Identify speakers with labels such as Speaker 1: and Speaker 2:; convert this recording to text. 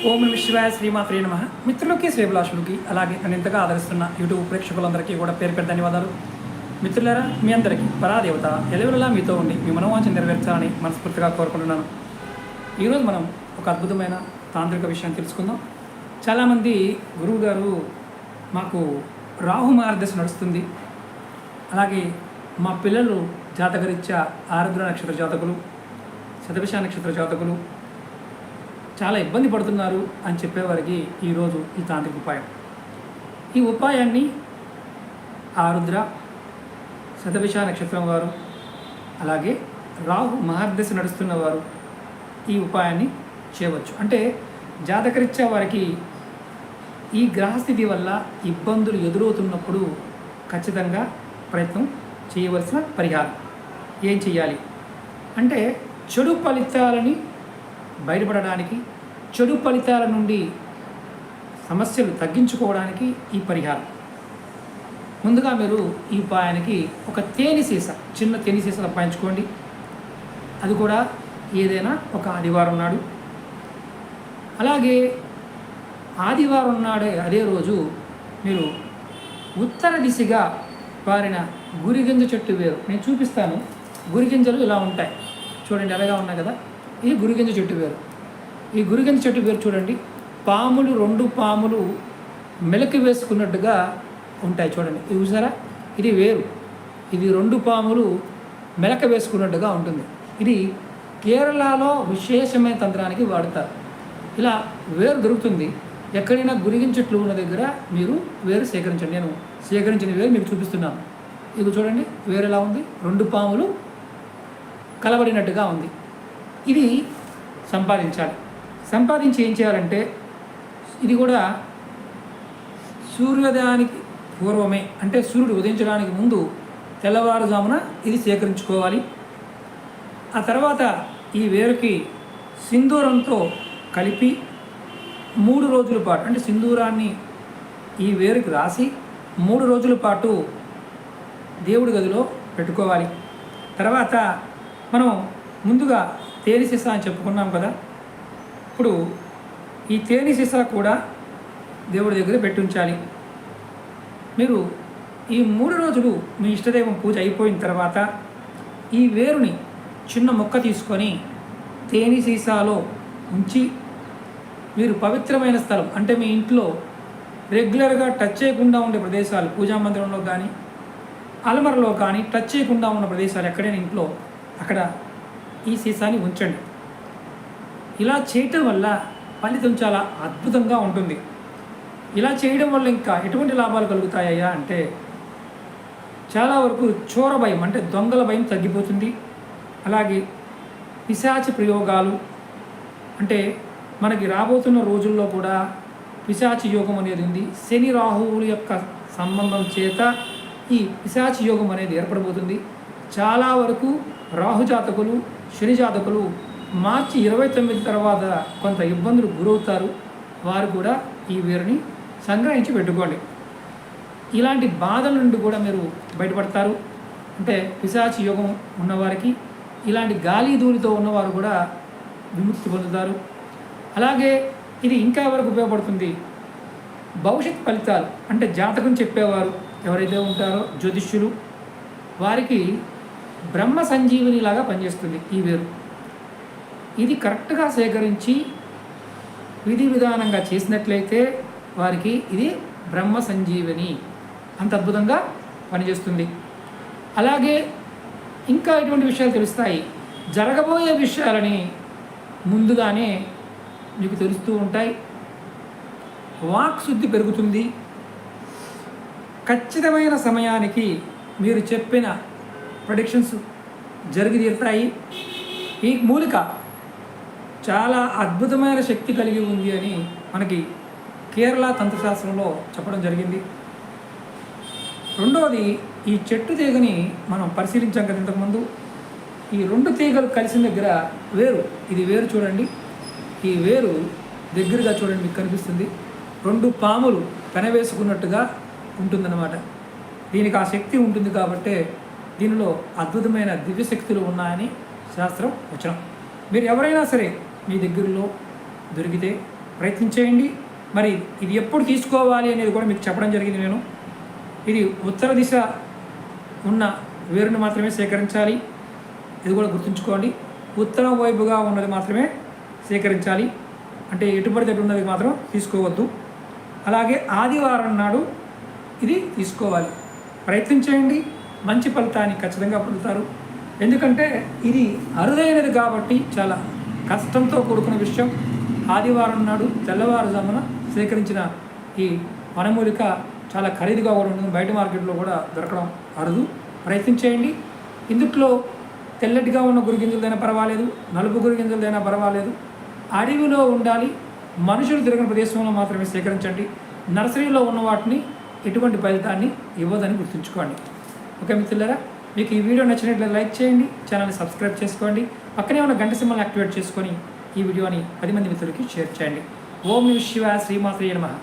Speaker 1: ఓం నమ శివాయ శ్రీమాత్రే నమ. మిత్రులకి శ్రేభిలాషులకి అలాగే నన్ను ఎంతగా ఆదరిస్తున్న యూట్యూబ్ ప్రేక్షకులందరికీ కూడా పేరు పేరు ధన్యవాదాలు. మిత్రులారా, మీ అందరికీ పరాదేవత ఎలవెలలా మీతో ఉండి మీ మనోవాంఛ నెరవేర్చాలని మనస్ఫూర్తిగా కోరుకుంటున్నాను. ఈరోజు మనం ఒక అద్భుతమైన తాంత్రిక విషయాన్ని తెలుసుకుందాం. చాలామంది గురువు గారు మాకు రాహు మార్గదర్శి నడుస్తుంది, అలాగే మా పిల్లలు జాతకరీత్యా ఆరుద్ర నక్షత్ర జాతకులు, శతభిష నక్షత్ర జాతకులు చాలా ఇబ్బంది పడుతున్నారు అని చెప్పేవారికి ఈరోజు ఈ తాంత్రిక ఉపాయం. ఈ ఉపాయాన్ని ఆరుద్ర, శతభిష నక్షత్రం వారు, అలాగే రాహు మహర్దశ నడుస్తున్న వారు ఈ ఉపాయాన్ని చేయవచ్చు. అంటే జాతకరీత్యా వారికి ఈ గ్రహస్థితి వల్ల ఇబ్బందులు ఎదురవుతున్నప్పుడు ఖచ్చితంగా ప్రయత్నం చేయవలసిన పరిహారం ఏం చేయాలి అంటే, చెడు ఫలితాలని బయటపడడానికి, చెడు ఫలితాల నుండి సమస్యలు తగ్గించుకోవడానికి ఈ పరిహారం. ముందుగా మీరు ఈ ఉపాయానికి ఒక తేనె సీస, చిన్న తేనె సీస తప్పించుకోండి. అది కూడా ఏదైనా ఒక ఆదివారం నాడు. అలాగే ఆదివారం నాడే అదే రోజు మీరు ఉత్తర దిశగా పారిన గురిగింజ చెట్టు వేరు, నేను చూపిస్తాను. గురిగింజలు ఇలా ఉంటాయి చూడండి, అలాగా ఉన్నాయి కదా. ఇది గురిగింజ చెట్టు వేరు. ఈ గురిగింజ చెట్టు వేరు చూడండి, పాములు, రెండు పాములు మెలకి వేసుకున్నట్టుగా ఉంటాయి చూడండి. ఇది చూసారా, ఇది వేరు. ఇది రెండు పాములు మెలక వేసుకున్నట్టుగా ఉంటుంది. ఇది కేరళలో విశేషమైన తంత్రానికి వాడతారు. ఇలా వేరు దొరుకుతుంది. ఎక్కడైనా గురిగింజ చెట్లు ఉన్న దగ్గర మీరు వేరు సేకరించండి. నేను సేకరించిన వేరు మీకు చూపిస్తున్నాను. ఇది చూడండి, వేరు ఎలా ఉంది, రెండు పాములు కలబడినట్టుగా ఉంది. ఇది సంపాదించాలి. సంపాదించి ఏం చేయాలంటే, ఇది కూడా సూర్యోదయానికి పూర్వమే, అంటే సూర్యుడు ఉదయించడానికి ముందు తెల్లవారుజామున ఇది సేకరించుకోవాలి. ఆ తర్వాత ఈ వేరుకి సింధూరంతో కలిపి 3 రోజుల పాటు, అంటే సింధూరాన్ని ఈ వేరుకి రాసి 3 రోజుల పాటు దేవుడి గదిలో పెట్టుకోవాలి. తర్వాత మనం ముందుగా తేనె సీసా అని చెప్పుకున్నాం కదా, ఇప్పుడు ఈ తేనె సీసా కూడా దేవుడి దగ్గర పెట్టుంచాలి. మీరు ఈ 3 రోజులు మీ ఇష్టదైవం పూజ అయిపోయిన తర్వాత ఈ వేరుని చిన్న మొక్క తీసుకొని తేనె సీసాలో ఉంచి, మీరు పవిత్రమైన స్థలం, అంటే మీ ఇంట్లో రెగ్యులర్గా టచ్ చేయకుండా ఉండే ప్రదేశాలు, పూజా మందిరంలో కానీ అలమరలో కానీ టచ్ చేయకుండా ఉన్న ప్రదేశాలు ఎక్కడైనా ఇంట్లో, అక్కడ ఈ సీసాని ఉంచండి. ఇలా చేయటం వల్ల ఫలితం చాలా అద్భుతంగా ఉంటుంది. ఇలా చేయడం వల్ల ఇంకా ఎటువంటి లాభాలు కలుగుతాయా అంటే, చాలా వరకు చోర భయం, అంటే దొంగల భయం తగ్గిపోతుంది. అలాగే పిశాచి ప్రయోగాలు, అంటే మనకి రాబోతున్న రోజుల్లో కూడా పిశాచి యోగం అనేది ఉంది. శని రాహువుల యొక్క సంబంధం చేత ఈ పిశాచి యోగం అనేది ఏర్పడబోతుంది. చాలా వరకు రాహు జాతకులు, శని జాతకులు మార్చి 29 తర్వాత కొంత ఇబ్బందులు గురవుతారు. వారు కూడా ఈ వేరుని సంగ్రహించి పెట్టుకోండి. ఇలాంటి బాధల నుండి కూడా మీరు బయటపడతారు. అంటే పిశాచి యోగం ఉన్నవారికి, ఇలాంటి గాలి ధూళితో ఉన్నవారు కూడా విముక్తి పొందుతారు. అలాగే ఇది ఇంకా ఎవరికి ఉపయోగపడుతుంది, భవిష్యత్ ఫలితాలు, అంటే జాతకం చెప్పేవారు ఎవరైతే ఉంటారో జ్యోతిష్యులు, వారికి బ్రహ్మ సంజీవిని లాగా పనిచేస్తుంది ఈ వేరు. ఇది కరెక్ట్గా సేకరించి విధి విధానంగా చేసినట్లయితే వారికి ఇది బ్రహ్మ సంజీవిని అంత అద్భుతంగా పనిచేస్తుంది. అలాగే ఇంకా ఎటువంటి విషయాలు తెలుస్తాయి, జరగబోయే విషయాలని ముందుగానే మీకు తెలుస్తూ ఉంటాయి. వాక్ శుద్ధి పెరుగుతుంది. ఖచ్చితమైన సమయానికి మీరు చెప్పిన ప్రెడిక్షన్స్ జరిగి తీరుతాయి. ఈ మూలిక చాలా అద్భుతమైన శక్తి కలిగి ఉంది అని మనకి కేరళ తంత్రశాస్త్రంలో చెప్పడం జరిగింది. రెండవది, ఈ చెట్టు తీగని మనం పరిశీలించాం కదా ఇంతకుముందు. ఈ 2 తీగలు కలిసిన దగ్గర వేరు, ఇది వేరు చూడండి, ఈ వేరు దగ్గరగా చూడండి, మీకు కనిపిస్తుంది 2 పాములు పెనవేసుకున్నట్టుగా ఉంటుందన్నమాట. దీనికి ఆ శక్తి ఉంటుంది కాబట్టే దీనిలో అద్భుతమైన దివ్యశక్తులు ఉన్నాయని శాస్త్రం వచనం. మీరు ఎవరైనా సరే మీ దగ్గరలో దొరికితే ప్రయత్నం చేయండి. మరి ఇది ఎప్పుడు తీసుకోవాలి అనేది కూడా మీకు చెప్పడం జరిగింది నేను. ఇది ఉత్తర దిశ ఉన్న వేరుని మాత్రమే సేకరించాలి. ఇది కూడా గుర్తుంచుకోండి. ఉత్తరం వైపుగా ఉన్నది మాత్రమే సేకరించాలి. అంటే ఎటుపడితే అటు ఉన్నది మాత్రం తీసుకోవద్దు. అలాగే ఆదివారం నాడు ఇది తీసుకోవాలి. ప్రయత్నం చేయండి, మంచి ఫలితాన్ని ఖచ్చితంగా పొందుతారు. ఎందుకంటే ఇది అరుదైనది కాబట్టి చాలా కష్టంతో కూడుకున్న విషయం. ఆదివారం నాడు తెల్లవారుజామున సేకరించిన ఈ వనమూలిక చాలా ఖరీదుగా కూడా ఉంటుంది. బయట మార్కెట్లో కూడా దొరకడం అరుదు. ప్రయత్నం చేయండి. ఇందుట్లో తెల్లటిగా ఉన్న గురిగింజలదైనా పర్వాలేదు, నలుపు గురిగింజలదైనా పర్వాలేదు. అడవిలో ఉండాలి, మనుషులు తిరిగిన ప్రదేశంలో మాత్రమే సేకరించండి. నర్సరీలో ఉన్న వాటిని ఎటువంటి ఫలితాన్ని ఇవ్వదని గుర్తుంచుకోండి. ఓకే మిత్రులారా, మీకు ఈ వీడియో నచ్చినట్లయితే లైక్ చేయండి, ఛానల్ని సబ్స్క్రైబ్ చేసుకోండి, పక్కనే ఉన్న గంట సింబల్ని యాక్టివేట్ చేసుకొని ఈ వీడియోని 10 మంది మిత్రులకి షేర్ చేయండి. ఓం నమః శివాయ, శ్రీమాత్రే నమః.